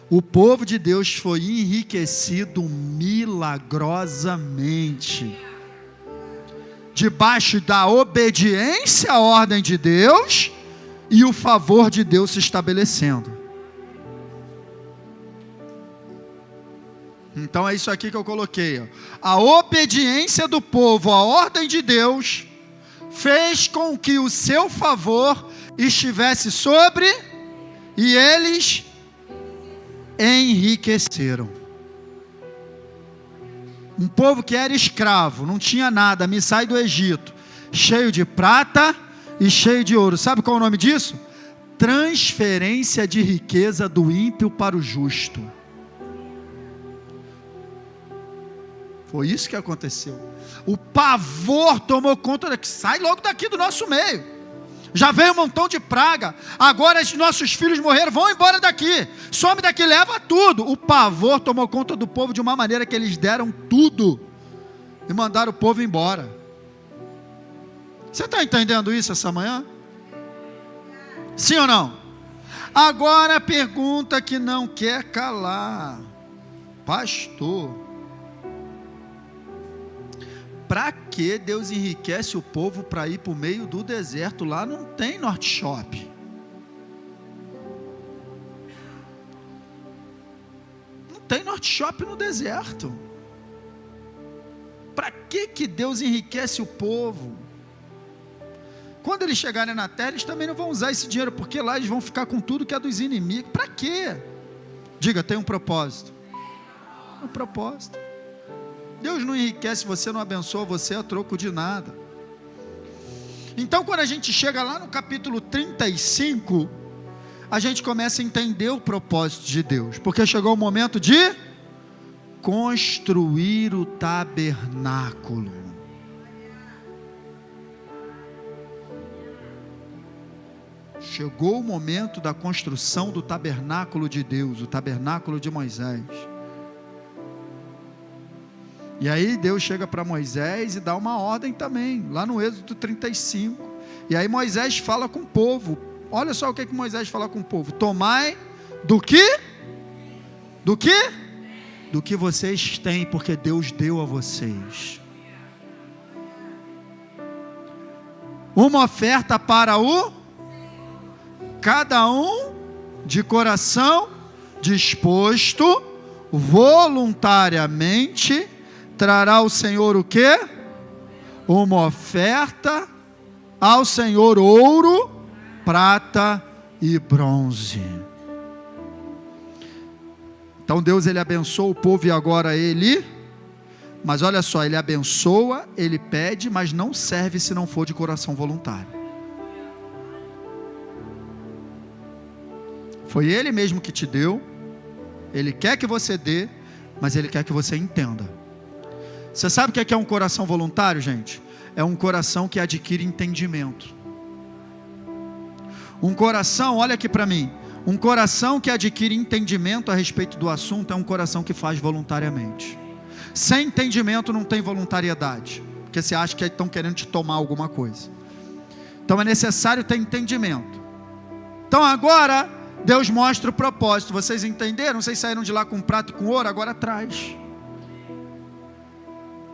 O povo de Deus foi enriquecido milagrosamente, debaixo da obediência à ordem de Deus e o favor de Deus se estabelecendo. Então é isso aqui que eu coloquei, ó. A obediência do povo à ordem de Deus fez com que o seu favor estivesse sobre, e eles enriqueceram. Um povo que era escravo, não tinha nada, me sai do Egito, cheio de prata e cheio de ouro. Sabe qual é o nome disso? Transferência de riqueza do ímpio para o justo. Foi isso que aconteceu. O pavor tomou conta daqui. Sai logo daqui do nosso meio. Já veio um montão de praga. Agora os nossos filhos morreram. Vão embora daqui. Some daqui, leva tudo. O pavor tomou conta do povo de uma maneira que eles deram tudo e mandaram o povo embora. Você está entendendo isso essa manhã? Sim ou não? Agora a pergunta que não quer calar. Pastor, para que Deus enriquece o povo para ir para o meio do deserto? Lá não tem Norte Shop. Não tem Norte Shop no deserto. Para que Deus enriquece o povo? Quando eles chegarem na terra, eles também não vão usar esse dinheiro, porque lá eles vão ficar com tudo que é dos inimigos. Para quê? Diga, tem um propósito. Um propósito. Deus não enriquece você, não abençoa você a troco de nada. Então, quando a gente chega lá no capítulo 35, a gente começa a entender o propósito de Deus, porque chegou o momento de construir o tabernáculo. Chegou o momento da construção do tabernáculo de Deus, o tabernáculo de Moisés. E aí Deus chega para Moisés e dá uma ordem também, lá no Êxodo 35. E aí Moisés fala com o povo. Olha só o que Moisés fala com o povo: tomai do que? Do que? Do que vocês têm, porque Deus deu a vocês. Uma oferta para o cada um de coração disposto, voluntariamente, trará ao Senhor o quê? Uma oferta ao Senhor: ouro, prata e bronze. Então Deus, ele abençoa o povo, e agora mas olha só, ele abençoa, ele pede, mas não serve se não for de coração voluntário. Foi ele mesmo que te deu, ele quer que você dê, mas ele quer que você entenda. Você sabe o que é um coração voluntário, gente? É um coração que adquire entendimento. Um coração, olha aqui para mim, um coração que adquire entendimento a respeito do assunto é um coração que faz voluntariamente. Sem entendimento não tem voluntariedade, porque você acha que estão querendo te tomar alguma coisa. Então é necessário ter entendimento. Então agora Deus mostra o propósito. Vocês entenderam? Vocês saíram de lá com prata e com ouro, agora traz.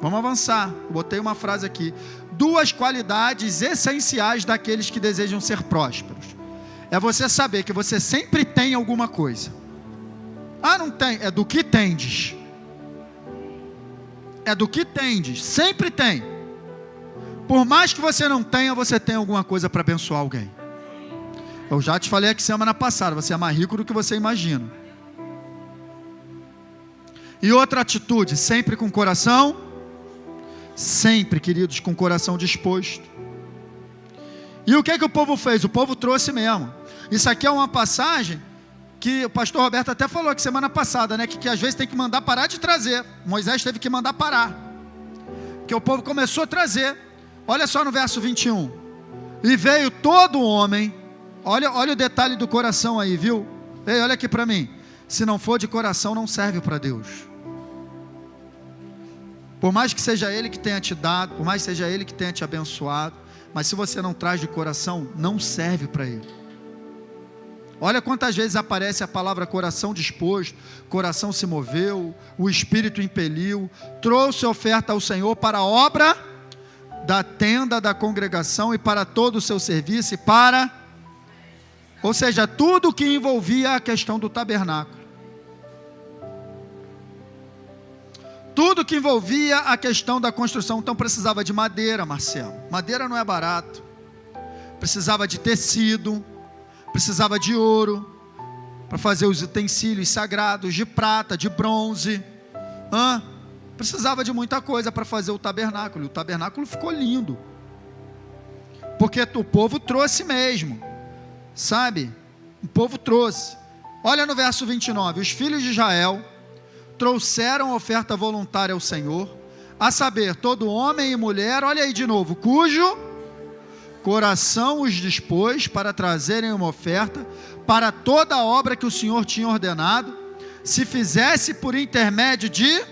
Vamos avançar. Eu botei uma frase aqui: 2 qualidades essenciais daqueles que desejam ser prósperos. É você saber que você sempre tem alguma coisa. Ah, não tem? É do que tendes. É do que tendes. Sempre tem. Por mais que você não tenha, você tem alguma coisa para abençoar alguém. Eu já te falei aqui semana passada, você é mais rico do que você imagina. E outra atitude, sempre com coração, sempre, queridos, com coração disposto. E o que o povo fez? O povo trouxe mesmo. Isso aqui é uma passagem que o pastor Roberto até falou aqui semana passada, né? Que às vezes tem que mandar parar de trazer. Moisés teve que mandar parar, porque o povo começou a trazer. Olha só no verso 21. E veio todo homem. Olha o detalhe do coração aí, viu? Ei, olha aqui para mim. Se não for de coração, não serve para Deus. Por mais que seja Ele que tenha te dado, por mais que seja Ele que tenha te abençoado, mas se você não traz de coração, não serve para Ele. Olha quantas vezes aparece a palavra coração disposto, coração se moveu, o Espírito impeliu, trouxe oferta ao Senhor para a obra da tenda da congregação e para todo o seu serviço e para Ou seja, tudo que envolvia a questão do tabernáculo. Tudo que envolvia a questão da construção. Então precisava de madeira, Marcelo. Madeira não é barato. Precisava de tecido, precisava de ouro para fazer os utensílios sagrados, de prata, de bronze. Precisava de muita coisa para fazer o tabernáculo. O tabernáculo ficou lindo, porque o povo trouxe mesmo, sabe? O povo trouxe. Olha no verso 29, os filhos de Israel trouxeram oferta voluntária ao Senhor, a saber, todo homem e mulher, olha aí de novo, cujo coração os dispôs para trazerem uma oferta para toda a obra que o Senhor tinha ordenado, se fizesse por intermédio de...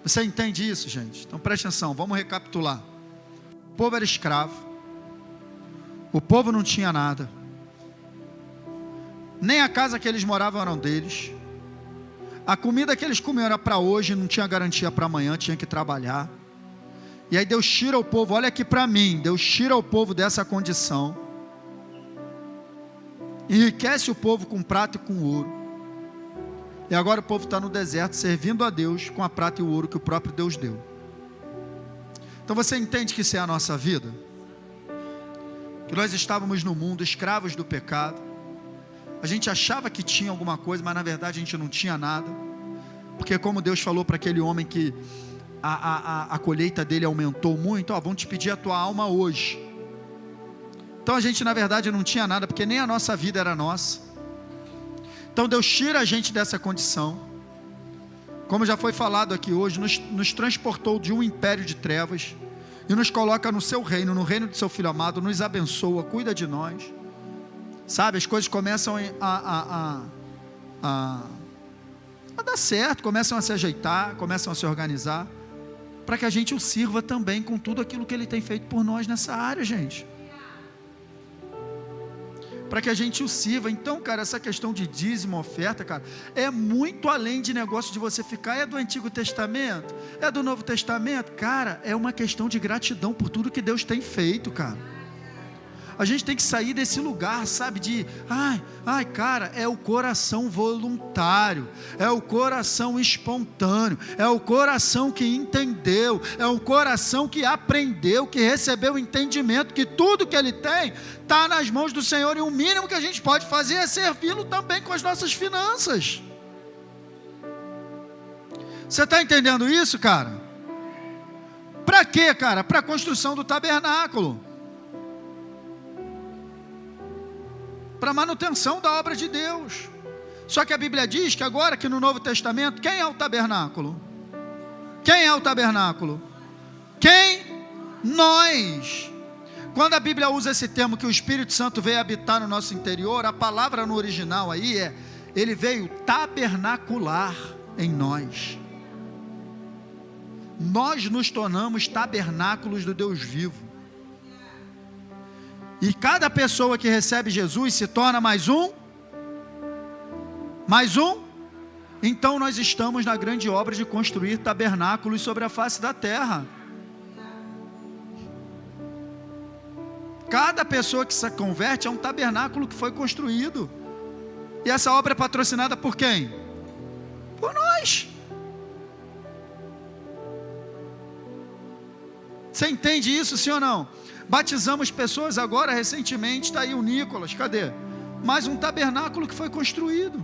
Você entende isso, gente? Então preste atenção, vamos recapitular. O povo era escravo, o povo não tinha nada, nem a casa que eles moravam eram deles, a comida que eles comiam era para hoje, não tinha garantia para amanhã, tinha que trabalhar. E aí Deus tira o povo, olha aqui para mim, Deus tira o povo dessa condição, enriquece o povo com prata e com ouro, e agora o povo está no deserto servindo a Deus com a prata e o ouro que o próprio Deus deu. Então você entende que isso é a nossa vida? Que nós estávamos no mundo escravos do pecado, a gente achava que tinha alguma coisa, mas na verdade a gente não tinha nada, porque como Deus falou para aquele homem que a colheita dele aumentou muito, vão te pedir a tua alma hoje. Então a gente na verdade não tinha nada, porque nem a nossa vida era nossa. Então Deus tira a gente dessa condição, como já foi falado aqui hoje, nos transportou de um império de trevas, e nos coloca no seu reino, no reino do seu Filho amado, nos abençoa, cuida de nós, sabe, as coisas começam a dar certo, começam a se ajeitar, começam a se organizar, para que a gente o sirva também com tudo aquilo que Ele tem feito por nós nessa área, gente. Para que a gente o sirva. Então, cara, essa questão de dízimo, oferta, cara, é muito além de negócio de você ficar, é do Antigo Testamento, é do Novo Testamento, cara, é uma questão de gratidão por tudo que Deus tem feito, cara. A gente tem que sair desse lugar, sabe, de, cara, é o coração voluntário, é o coração espontâneo, é o coração que entendeu, é o coração que aprendeu, que recebeu o entendimento, que tudo que ele tem, está nas mãos do Senhor, e o mínimo que a gente pode fazer é servi-lo também com as nossas finanças. Você está entendendo isso, cara? Para quê, cara? Para a construção do tabernáculo, para manutenção da obra de Deus. Só que a Bíblia diz que agora, que no Novo Testamento, quem é o tabernáculo? Quem é o tabernáculo? Quem? Nós. Quando a Bíblia usa esse termo, que o Espírito Santo veio habitar no nosso interior, a palavra no original aí é, ele veio tabernacular em nós. Nós nos tornamos tabernáculos do Deus vivo. E cada pessoa que recebe Jesus se torna mais um. Então nós estamos na grande obra de construir tabernáculos sobre a face da terra. Cada pessoa que se converte é um tabernáculo que foi construído. E essa obra é patrocinada por quem? Por nós. Você entende isso, sim ou não? Batizamos pessoas agora, recentemente, está aí o Nicolas, cadê? Mais um tabernáculo que foi construído.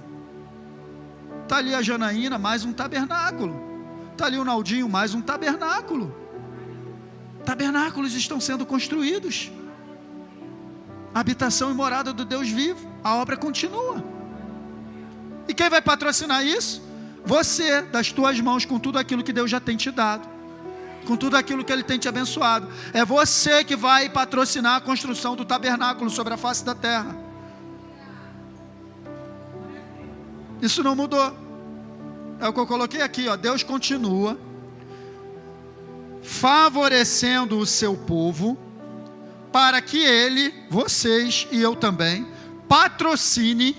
Está ali a Janaína, mais um tabernáculo. Está ali o Naldinho, mais um tabernáculo. Tabernáculos estão sendo construídos. Habitação e morada do Deus vivo. A obra continua. E quem vai patrocinar isso? Você, das tuas mãos, com tudo aquilo que Deus já tem te dado, com tudo aquilo que Ele tem te abençoado. É você que vai patrocinar a construção do tabernáculo sobre a face da terra. Isso não mudou. É o que eu coloquei aqui, Deus continua favorecendo o seu povo, para que Ele, vocês e eu também, patrocine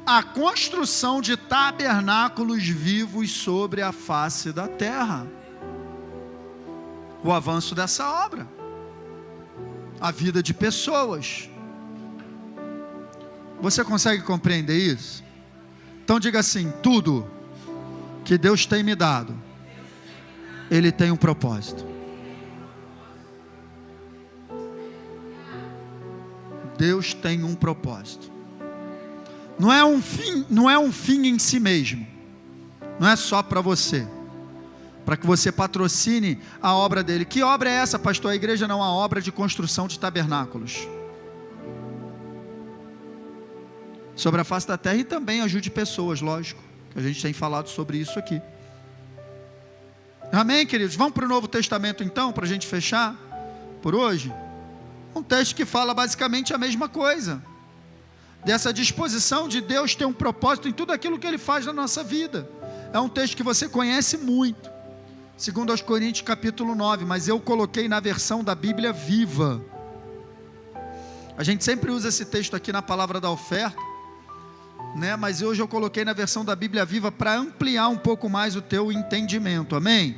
a construção de tabernáculos vivos sobre a face da terra. O avanço dessa obra. a vida de pessoas. Você consegue compreender isso? Então diga assim: tudo que Deus tem me dado, Ele tem um propósito. Deus tem um propósito. Não é um fim em si mesmo. Não é só para você, para que você patrocine a obra dele. Que obra é essa, pastor? A igreja não é uma obra de construção de tabernáculos sobre a face da terra, e também ajude pessoas, lógico, que a gente tem falado sobre isso aqui. Amém, queridos? Vamos para o Novo Testamento então, para a gente fechar por hoje. Um texto que fala basicamente a mesma coisa, dessa disposição de Deus ter um propósito em tudo aquilo que Ele faz na nossa vida. É um texto que você conhece muito, 2 Coríntios capítulo 9, mas eu coloquei na versão da Bíblia Viva. A gente sempre usa esse texto aqui na palavra da oferta, né? Mas hoje eu coloquei na versão da Bíblia Viva para ampliar um pouco mais o teu entendimento, amém?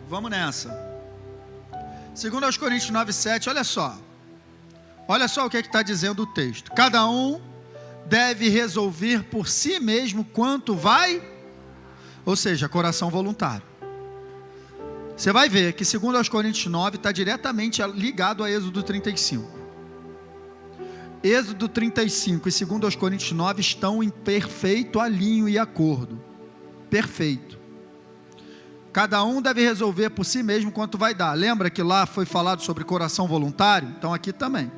Vamos nessa. 2 Coríntios 9, 7, olha só o que está dizendo o texto: cada um deve resolver por si mesmo quanto vai, ou seja, coração voluntário. Você vai ver que 2 Coríntios 9 está diretamente ligado a Êxodo 35. Êxodo 35 e 2 Coríntios 9 estão em perfeito alinho e acordo. Perfeito. Cada um deve resolver por si mesmo quanto vai dar. Lembra que lá foi falado sobre coração voluntário? Então aqui também.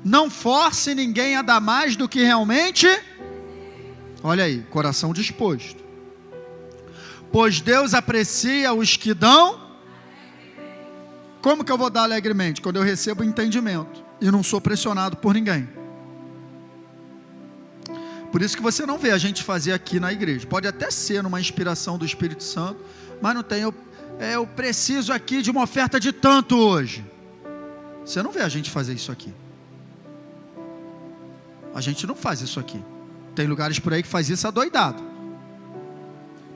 Não force ninguém a dar mais do que realmente, olha aí, coração disposto. Pois Deus aprecia os que dão. Como que eu vou dar alegremente? Quando eu recebo entendimento e não sou pressionado por ninguém. Por isso que você não vê a gente fazer aqui na igreja. Pode até ser numa inspiração do Espírito Santo, mas não tem, eu preciso aqui de uma oferta de tanto hoje. Você não vê a gente fazer isso aqui. A gente não faz isso aqui. Tem lugares por aí que faz isso adoidado.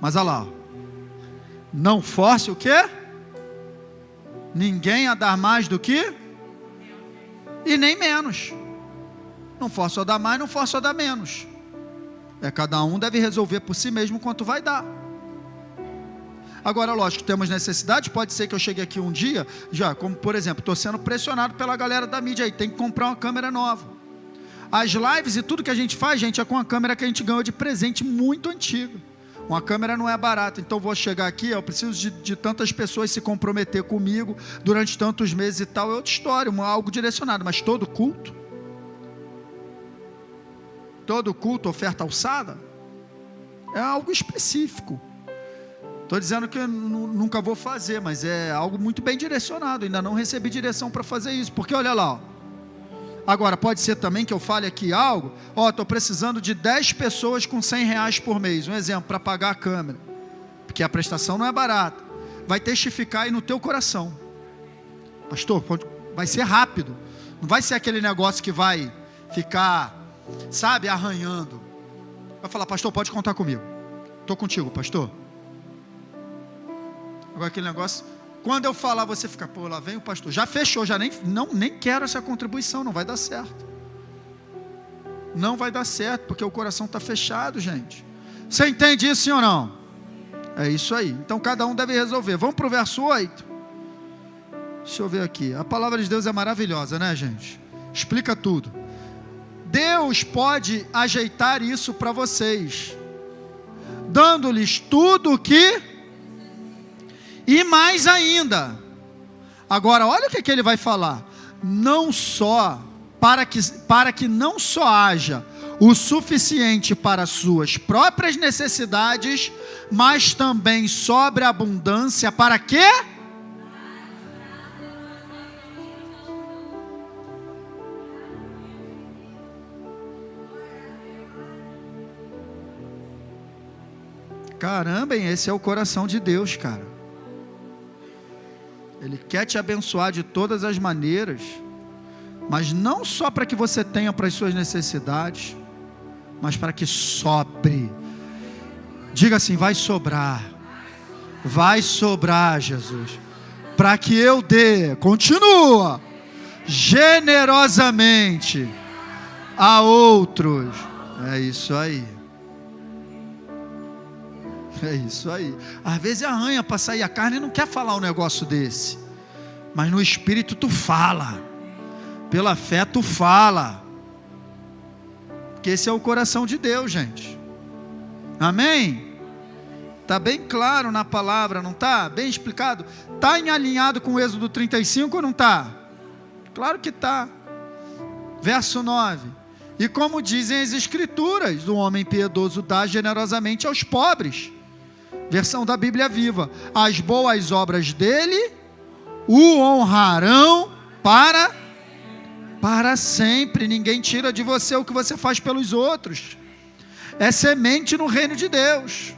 Mas olha lá, não force o quê? Ninguém a dar mais do que, e nem menos. Não force a dar mais, não force a dar menos. Cada um deve resolver por si mesmo quanto vai dar. Agora, lógico, temos necessidade. Pode ser que eu chegue aqui um dia, já, como por exemplo, estou sendo pressionado pela galera da mídia aí, tem que comprar uma câmera nova. As lives e tudo que a gente faz, gente, é com a câmera que a gente ganhou de presente muito antiga. Uma câmera não é barata, então vou chegar aqui, eu preciso de tantas pessoas se comprometer comigo durante tantos meses e tal, é outra história, algo direcionado. Mas todo culto, oferta alçada, é algo específico. Estou dizendo que eu nunca vou fazer, mas é algo muito bem direcionado. Ainda não recebi direção para fazer isso, porque olha lá, ó. Agora, pode ser também que eu fale aqui algo, estou precisando de 10 pessoas com R$100 por mês, um exemplo, para pagar a câmera, porque a prestação não é barata, vai testificar aí no teu coração, pastor, vai ser rápido, não vai ser aquele negócio que vai ficar, sabe, arranhando, vai falar, pastor, pode contar comigo, estou contigo, pastor. Agora aquele negócio, quando eu falar, você fica, pô, lá vem o pastor, já fechou, já nem quero essa contribuição, não vai dar certo. Não vai dar certo, porque o coração está fechado, gente. Você entende isso, sim ou não? É isso aí. Então cada um deve resolver. Vamos para o verso 8. Deixa eu ver aqui. A palavra de Deus é maravilhosa, né, gente? Explica tudo. Deus pode ajeitar isso para vocês, dando-lhes tudo o que... E mais ainda, agora olha o que ele vai falar, não só, para que não só haja o suficiente para suas próprias necessidades, mas também sobreabundância para quê? Caramba, hein? Esse é o coração de Deus, cara. Ele quer te abençoar de todas as maneiras, mas não só para que você tenha para as suas necessidades, mas para que sobre. Diga assim, vai sobrar, Jesus, para que eu dê, continua, generosamente a outros. É isso aí. É isso aí. Às vezes arranha para sair a carne e não quer falar um negócio desse, mas no espírito tu fala, pela fé tu fala, porque esse é o coração de Deus, gente. Amém? Está bem claro na palavra, não está? Bem explicado? Está em alinhado com o Êxodo 35 ou não está? Claro que está. Verso 9: e como dizem as escrituras, o homem piedoso dá generosamente aos pobres. Versão da Bíblia Viva: as boas obras dele o honrarão para sempre. Ninguém tira de você o que você faz pelos outros. É semente no reino de Deus.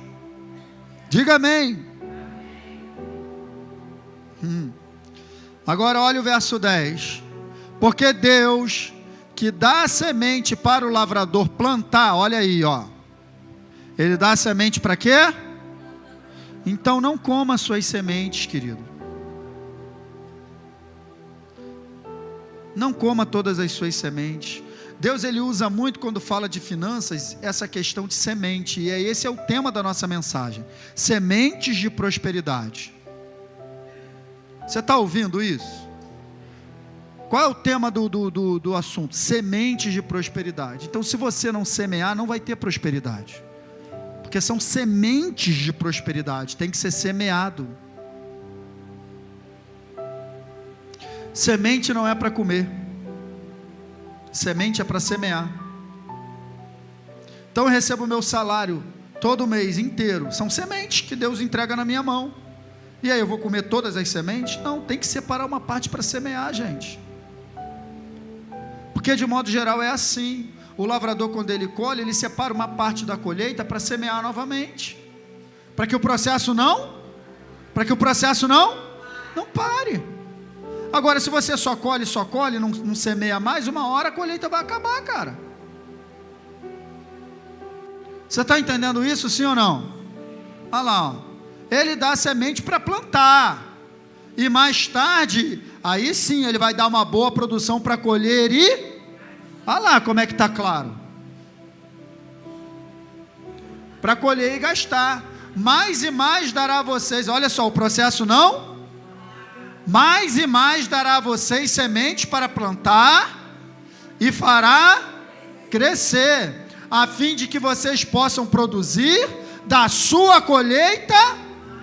Diga amém. Agora olha o verso 10. Porque Deus que dá a semente para o lavrador plantar, olha aí, ó. Ele dá a semente para quê? Então não coma as suas sementes, querido. Não coma todas as suas sementes. Deus, ele usa muito quando fala de finanças, essa questão de semente, e esse é o tema da nossa mensagem: sementes de prosperidade. Você está ouvindo isso? Qual é o tema do assunto? Sementes de prosperidade. Então, se você não semear, não vai ter prosperidade, porque são sementes de prosperidade, tem que ser semeado. Semente não é para comer, semente é para semear. Então eu recebo o meu salário todo mês inteiro, são sementes que Deus entrega na minha mão, e aí eu vou comer todas as sementes? Não, tem que separar uma parte para semear, gente, porque de modo geral é assim. O lavrador, quando ele colhe, ele separa uma parte da colheita para semear novamente, para que o processo não pare. Agora, se você só colhe, não semeia mais, uma hora a colheita vai acabar, cara. Você está entendendo isso, sim ou não? Olha lá, ó. Ele dá a semente para plantar, e mais tarde, aí sim, ele vai dar uma boa produção para colher e... olha lá como é que está claro. Para colher e gastar. Mais e mais dará a vocês, olha só, o processo não... mais e mais dará a vocês semente para plantar e fará crescer, a fim de que vocês possam produzir da sua colheita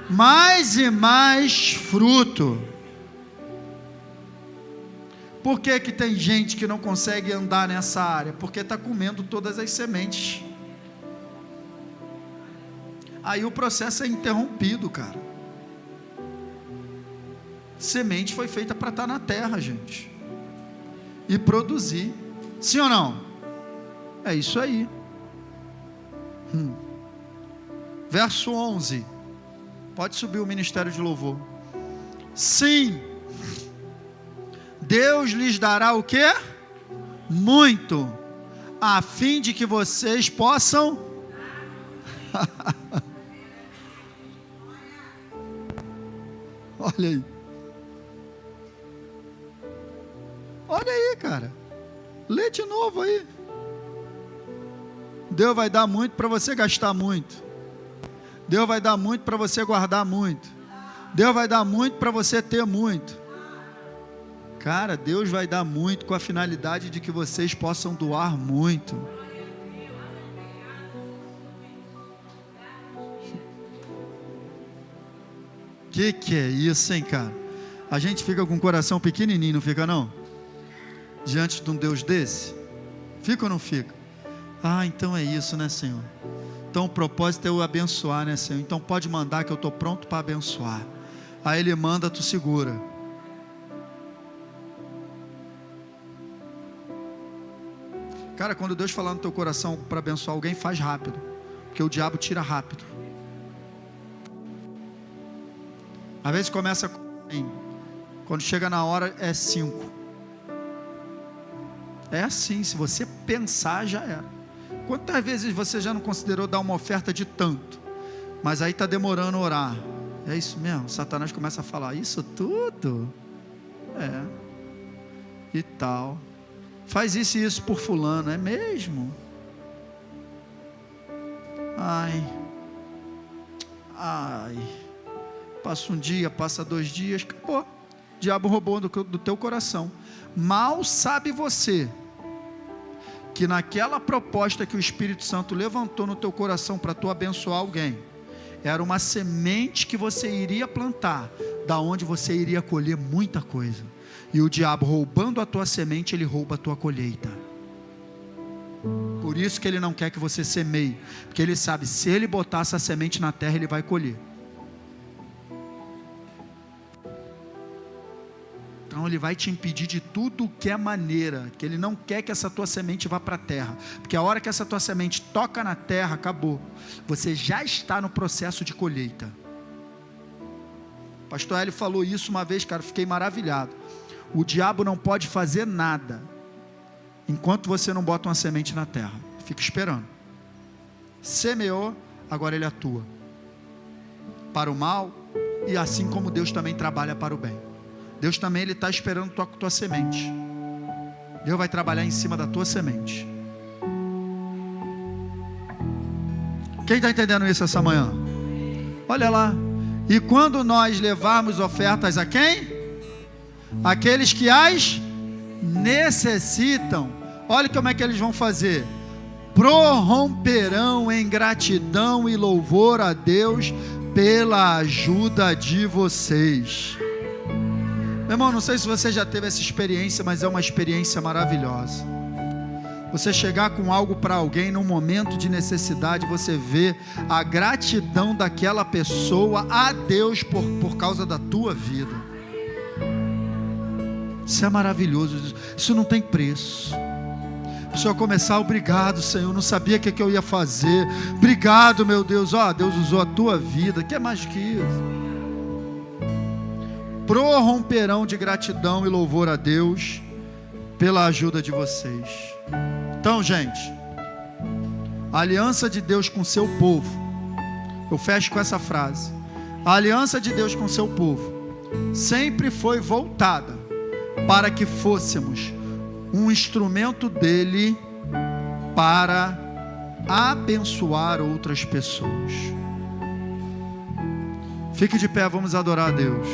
mais e mais fruto. Por que tem gente que não consegue andar nessa área? Porque está comendo todas as sementes. Aí o processo é interrompido, cara. Semente foi feita para estar na terra, gente, e produzir, sim ou não? É isso aí. Verso 11, pode subir o ministério de louvor. Sim, Deus lhes dará o quê? Muito, a fim de que vocês possam olha aí. Olha aí, cara. Lê de novo aí. Deus vai dar muito para você gastar muito. Deus vai dar muito para você guardar muito. Deus vai dar muito para você ter muito. Cara, Deus vai dar muito com a finalidade de que vocês possam doar muito. Que é isso, hein, cara? A gente fica com o coração pequenininho, não fica não? Diante de um Deus desse? Fica ou não fica? Ah, então é isso, né, Senhor? Então o propósito é eu abençoar, né, Senhor? Então pode mandar que eu estou pronto para abençoar. Aí Ele manda, tu segura. Cara, quando Deus falar no teu coração para abençoar alguém, faz rápido, porque o diabo tira rápido. Às vezes começa com 100, quando chega na hora é 5. É assim, se você pensar já era. Quantas vezes você já não considerou dar uma oferta de tanto, mas aí está demorando a orar? É isso mesmo? Satanás começa a falar, isso tudo? E tal. Faz isso e isso por fulano, é mesmo? Ai. Passa um dia, passa 2 dias, acabou. O diabo roubou do teu coração. Mal sabe você que naquela proposta que o Espírito Santo levantou no teu coração para tu abençoar alguém, era uma semente que você iria plantar, da onde você iria colher muita coisa. E o diabo, roubando a tua semente, ele rouba a tua colheita. Por isso que ele não quer que você semeie, porque ele sabe, se ele botar essa semente na terra, ele vai colher. Então ele vai te impedir de tudo que é maneira, que ele não quer que essa tua semente vá para a terra, porque a hora que essa tua semente toca na terra, acabou, você já está no processo de colheita. O pastor Hélio falou isso uma vez, cara, fiquei maravilhado. O diabo não pode fazer nada enquanto você não bota uma semente na terra. Fica esperando. Semeou, agora ele atua para o mal, e assim como Deus também trabalha para o bem. Deus também, ele está esperando tua semente. Deus vai trabalhar em cima da tua semente. Quem está entendendo isso essa manhã? Olha lá. E quando nós levarmos ofertas a quem? Aqueles que as necessitam. Olha como é que eles vão fazer. Prorromperão em gratidão e louvor a Deus pela ajuda de vocês. Meu irmão, não sei se você já teve essa experiência, mas é uma experiência maravilhosa. Você chegar com algo para alguém num momento de necessidade, você vê a gratidão daquela pessoa a Deus por causa da tua vida. Isso é maravilhoso, isso não tem preço. A pessoa começar, obrigado Senhor, não sabia o que eu ia fazer, obrigado meu Deus, Deus usou a tua vida, que é mais que isso. Prorromperão de gratidão e louvor a Deus pela ajuda de vocês. Então, gente, a aliança de Deus com seu povo, eu fecho com essa frase: a aliança de Deus com seu povo sempre foi voltada para que fôssemos um instrumento dele para abençoar outras pessoas. Fique de pé, vamos adorar a Deus.